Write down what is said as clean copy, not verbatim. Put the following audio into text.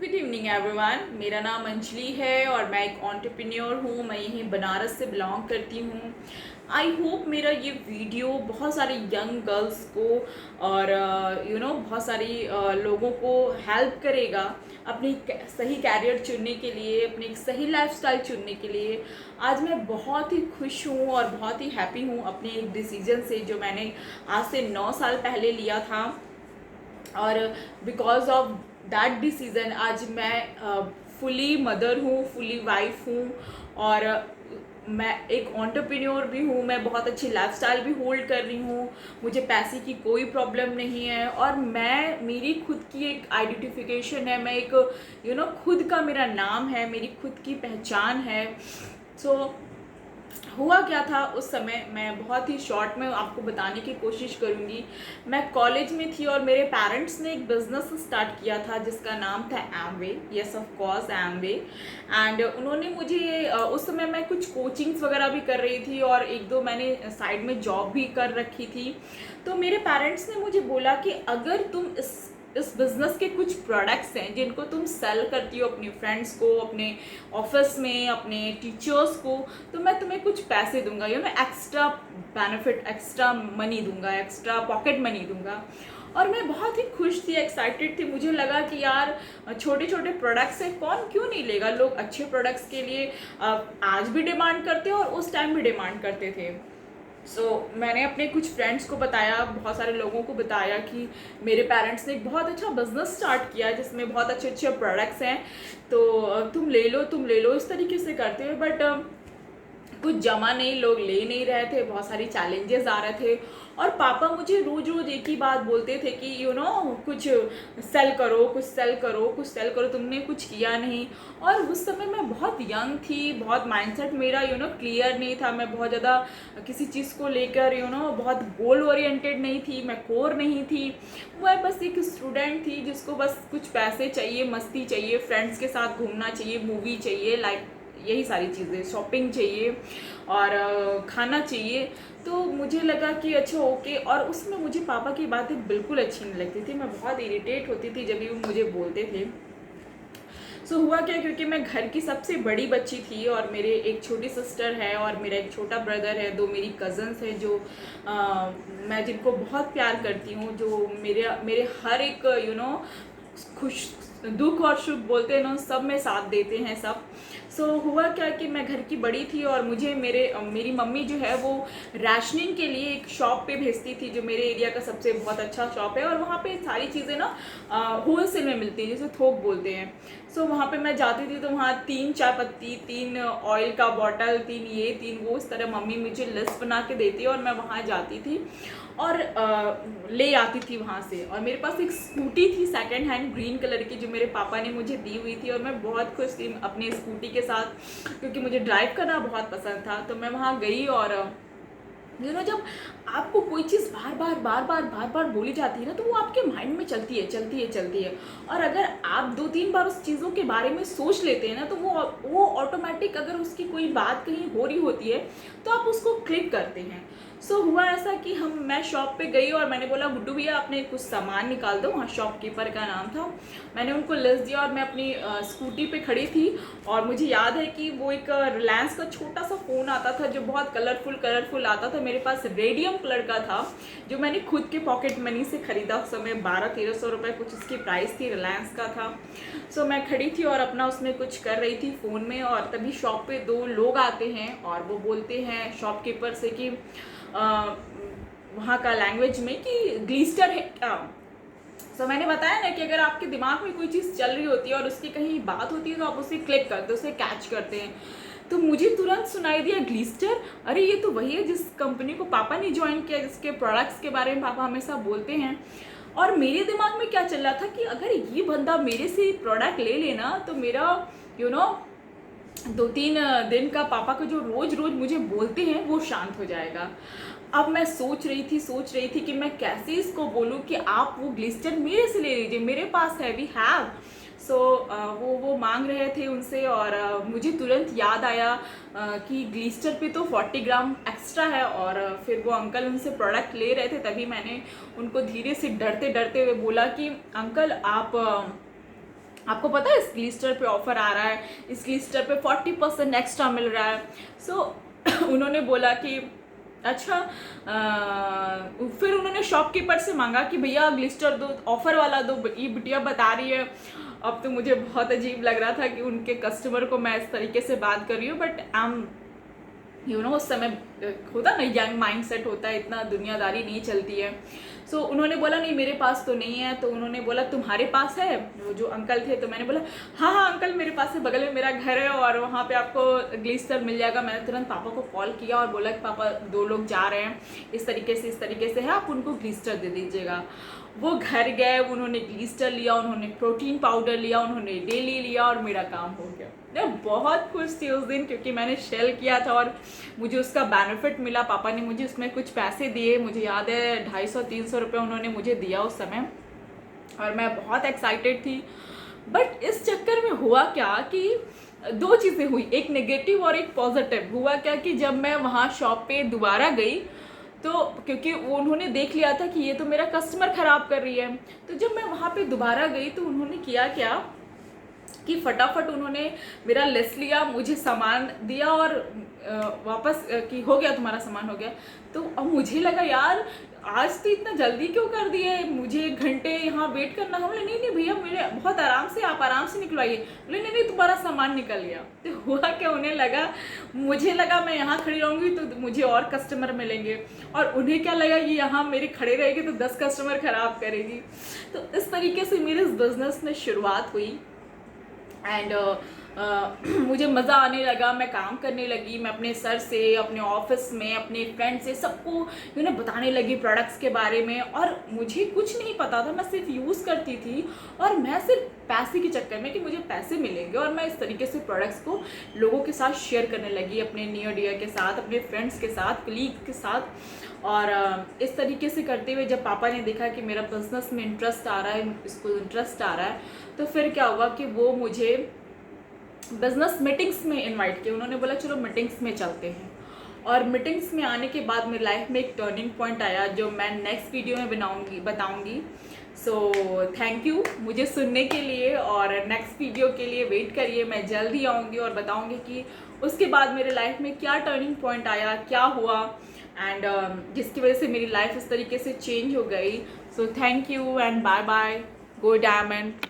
Good evening everyone. मेरा नाम अंजलि है और मैं एक एंटरप्रेन्योर हूँ। मैं यहीं बनारस से बिलोंग करती हूँ। आई होप मेरा ये वीडियो बहुत सारे यंग गर्ल्स को और बहुत सारी लोगों को हेल्प करेगा अपनी सही कैरियर चुनने के लिए, अपनी एक सही लाइफस्टाइल चुनने के लिए। आज मैं बहुत ही खुश हूँ और बहुत ही हैप्पी हूँ अपने एक डिसीजन से जो मैंने आज से 9 साल पहले लिया था। और बिकॉज ऑफ दैट डिसीज़न आज मैं फुली मदर हूँ, फुली वाइफ हूँ और मैं एक एंटरप्रेन्योर भी हूँ। मैं बहुत अच्छी लाइफस्टाइल भी होल्ड कर रही हूँ। मुझे पैसे की कोई प्रॉब्लम नहीं है और मैं मेरी खुद की एक आइडेंटिफिकेशन है। मैं एक खुद का मेरा नाम है, मेरी खुद की पहचान है। सो हुआ क्या था उस समय, मैं बहुत ही शॉर्ट में आपको बताने की कोशिश करूँगी। मैं कॉलेज में थी और मेरे पेरेंट्स ने एक बिज़नेस स्टार्ट किया था जिसका नाम था Amway. Yes of course Amway. And उन्होंने मुझे उस समय मैं कुछ कोचिंग्स वगैरह भी कर रही थी और एक दो मैंने साइड में जॉब भी कर रखी थी। तो मेरे पेरेंट्स ने मुझे बोला कि अगर तुम इस बिज़नेस के कुछ प्रोडक्ट्स हैं जिनको तुम सेल करती हो अपने फ्रेंड्स को, अपने ऑफिस में, अपने टीचर्स को, तो मैं तुम्हें कुछ पैसे दूंगा, एक्स्ट्रा बेनिफिट, एक्स्ट्रा मनी दूंगा, एक्स्ट्रा पॉकेट मनी दूंगा। और मैं बहुत ही खुश थी, एक्साइटेड थी। मुझे लगा कि यार छोटे छोटे प्रोडक्ट्स हैं, कौन क्यों नहीं लेगा। लोग अच्छे प्रोडक्ट्स के लिए आज भी डिमांड करते हैं और उस टाइम भी डिमांड करते थे। मैंने अपने कुछ फ्रेंड्स को बताया, बहुत सारे लोगों को बताया कि मेरे पेरेंट्स ने एक बहुत अच्छा बिजनेस स्टार्ट किया है जिसमें बहुत अच्छे अच्छे प्रोडक्ट्स हैं, तो तुम ले लो, तुम ले लो, इस तरीके से करते हुए। बट कुछ जमा नहीं, लोग ले नहीं रहे थे, बहुत सारी चैलेंजेस आ रहे थे। और पापा मुझे रोज रोज एक ही बात बोलते थे कि कुछ सेल करो, कुछ सेल करो, कुछ सेल करो, तुमने कुछ किया नहीं। और उस समय मैं बहुत यंग थी, बहुत माइंडसेट मेरा क्लियर नहीं था। मैं बहुत ज़्यादा किसी चीज़ को लेकर बहुत गोल ओरिएंटेड नहीं थी, मैं कोर नहीं थी। मैं बस एक स्टूडेंट थी जिसको बस कुछ पैसे चाहिए, मस्ती चाहिए, फ्रेंड्स के साथ घूमना चाहिए, मूवी चाहिए, लाइक यही सारी चीज़ें, शॉपिंग चाहिए और खाना चाहिए। तो मुझे लगा कि अच्छा ओके। और उसमें मुझे पापा की बातें बिल्कुल अच्छी नहीं लगती थी। मैं बहुत इरिटेट होती थी जब भी वो मुझे बोलते थे। हुआ क्या, क्योंकि मैं घर की सबसे बड़ी बच्ची थी और मेरे एक छोटी सिस्टर है और मेरा एक छोटा ब्रदर है, दो मेरी कज़न्स हैं जो मैं जिनको बहुत प्यार करती हूँ, जो मेरे मेरे हर एक खुश, दुख और सुख बोलते हैं ना, सब में साथ देते हैं सब। हुआ क्या कि मैं घर की बड़ी थी और मुझे मेरी मम्मी जो है वो राशनिंग के लिए एक शॉप पे भेजती थी जो मेरे एरिया का सबसे बहुत अच्छा शॉप है। और वहाँ पे सारी चीज़ें ना होलसेल में मिलती हैं, जिसे थोक बोलते हैं। वहाँ पे मैं जाती थी तो वहाँ 3 चाय पत्ती, 3 ऑयल का बॉटल, 3 ये 3 वो, इस तरह मम्मी मुझे लिस्ट बना के देती और मैं वहाँ जाती थी और ले आती थी वहाँ से। और मेरे पास एक स्कूटी थी सेकंड हैंड ग्रीन कलर की जो मेरे पापा ने मुझे दी हुई थी और मैं बहुत खुश थी अपने स्कूटी के साथ, क्योंकि मुझे ड्राइव करना बहुत पसंद था। तो मैं वहाँ गई और जब आपको कोई चीज़ बार बार बोली जाती है ना, तो वो आपके माइंड में चलती है। और अगर आप 2-3 बार उस चीज़ों के बारे में सोच लेते हैं ना, तो वो ऑटोमेटिक, अगर उसकी कोई बात कहीं हो रही होती है तो आप उसको क्लिक करते हैं। हुआ ऐसा कि मैं शॉप पे गई और मैंने बोला गुड्डू भैया अपने कुछ सामान निकाल दो। वहाँ शॉपकीपर का नाम था। मैंने उनको लिस्ट दिया और मैं अपनी स्कूटी पे खड़ी थी और मुझे याद है कि वो एक रिलायंस का छोटा सा फ़ोन आता था जो बहुत कलरफुल आता था। मेरे पास रेडियम कलर का था जो मैंने खुद के पॉकेट मनी से ख़रीदा। उस समय 1200-1300 रुपये कुछ उसकी प्राइस थी, रिलायंस का था। मैं खड़ी थी और अपना उसमें कुछ कर रही थी फ़ोन में, और तभी शॉप पे 2 लोग आते हैं और वो बोलते हैं शॉपकीपर से कि वहाँ का लैंग्वेज में कि ग्लिस्टर है क्या। मैंने बताया ना कि अगर आपके दिमाग में कोई चीज़ चल रही होती है और उसकी कहीं बात होती है तो आप उसे क्लिक करते हो, उसे कैच करते हैं। तो मुझे तुरंत सुनाई दिया ग्लिस्टर। अरे ये तो वही है जिस कंपनी को पापा ने ज्वाइन किया, जिसके प्रोडक्ट्स के बारे में पापा हमेशा बोलते हैं। और मेरे दिमाग में क्या चल रहा था कि अगर ये बंदा मेरे से प्रोडक्ट ले लेना तो मेरा 2-3 दिन का पापा को जो रोज रोज मुझे बोलते हैं वो शांत हो जाएगा। अब मैं सोच रही थी कि मैं कैसे इसको बोलूँ कि आप वो ग्लिस्टर मेरे से ले लीजिए, मेरे पास है, वी हैव। वो मांग रहे थे उनसे और मुझे तुरंत याद आया कि ग्लिस्टर पे तो 40 ग्राम एक्स्ट्रा है। और फिर वो अंकल उनसे प्रोडक्ट ले रहे थे, तभी मैंने उनको धीरे से डरते डरते हुए बोला कि अंकल आप आपको पता है इस ग्लिस्टर पे ऑफर आ रहा है, इस ग्लिस्टर पे 40% एक्स्ट्रा मिल रहा है। सो उन्होंने बोला कि अच्छा। फिर उन्होंने शॉपकीपर से मांगा कि भैया ग्लिस्टर दो, ऑफर वाला दो, ये बिटिया बता रही है। अब तो मुझे बहुत अजीब लग रहा था कि उनके कस्टमर को मैं इस तरीके से बात कर रही हूँ, बट आई एम उस समय होता ना, यंग माइंड सेट होता है, इतना दुनियादारी नहीं चलती है। सो उन्होंने बोला नहीं मेरे पास तो नहीं है। तो उन्होंने बोला तुम्हारे पास है, वो जो अंकल थे। तो मैंने बोला हाँ हाँ अंकल मेरे पास है, बगल में मेरा घर है और वहाँ पे आपको ग्लिस्टर मिल जाएगा। मैंने तुरंत पापा को कॉल किया और बोला कि पापा 2 लोग जा रहे हैं, इस तरीके से है, आप उनको ग्लिस्टर दे दीजिएगा। वो घर गए, उन्होंने ग्लिस्टर लिया, उन्होंने प्रोटीन पाउडर लिया, उन्होंने डेली लिया और मेरा काम हो गया। मैं बहुत खुश थी उस दिन क्योंकि मैंने सेल किया था और मुझे उसका बेनिफिट मिला। पापा ने मुझे उसमें कुछ पैसे दिए, मुझे याद है 250-300 रुपये उन्होंने मुझे दिया उस समय, और मैं बहुत एक्साइटेड थी। बट इस चक्कर में हुआ क्या कि 2 चीज़ें हुई, एक नेगेटिव और एक पॉजिटिव। हुआ क्या कि जब मैं वहाँ शॉप पे दोबारा गई तो क्योंकि वो उन्होंने देख लिया था कि ये तो मेरा कस्टमर ख़राब कर रही है, तो जब मैं वहाँ पे दोबारा गई तो उन्होंने किया क्या कि फटाफट उन्होंने मेरा लिस्ट लिया, मुझे सामान दिया और वापस कि हो गया तुम्हारा सामान हो गया। तो अब मुझे लगा यार आज तो इतना जल्दी क्यों कर दिए, मुझे 1 घंटे यहाँ वेट करना। हम बोले नहीं नहीं भैया मेरे बहुत आराम से, आप आराम से निकलवाइए। बोले नहीं नहीं तुम्हारा सामान निकल गया। तो हुआ क्या, उन्हें लगा, मुझे लगा मैं यहाँ खड़ी रहूँगी तो मुझे और कस्टमर मिलेंगे, और उन्हें क्या लगा कि यहाँ मेरे खड़े रहेगी तो 10 कस्टमर खराब करेगी। तो इस तरीके से मेरे इस बिज़नेस में शुरुआत हुई एंड मुझे मज़ा आने लगा, मैं काम करने लगी। मैं अपने सर से, अपने ऑफिस में, अपने फ्रेंड से सबको बताने लगी प्रोडक्ट्स के बारे में, और मुझे कुछ नहीं पता था, मैं सिर्फ यूज़ करती थी और मैं सिर्फ पैसे के चक्कर में कि मुझे पैसे मिलेंगे, और मैं इस तरीके से प्रोडक्ट्स को लोगों के साथ शेयर करने लगी, अपने नियर डियर के साथ, अपने फ्रेंड्स के साथ, कलीग के साथ। और इस तरीके से करते हुए जब पापा ने देखा कि मेरा बिजनेस में इंटरेस्ट आ रहा है, इसको इंटरेस्ट आ रहा है, तो फिर क्या हुआ कि वो मुझे बिजनेस मीटिंग्स में इनवाइट किया। उन्होंने बोला चलो मीटिंग्स में चलते हैं, और मीटिंग्स में आने के बाद मेरी लाइफ में एक टर्निंग पॉइंट आया जो मैं नेक्स्ट वीडियो में बताऊंगी। सो थैंक यू मुझे सुनने के लिए, और नेक्स्ट वीडियो के लिए वेट करिए, मैं जल्द ही आऊँगी और बताऊंगी कि उसके बाद मेरे लाइफ में क्या टर्निंग पॉइंट आया, क्या हुआ, एंड जिसकी वजह से मेरी लाइफ इस तरीके से चेंज हो गई। So thank you and bye bye, go diamond.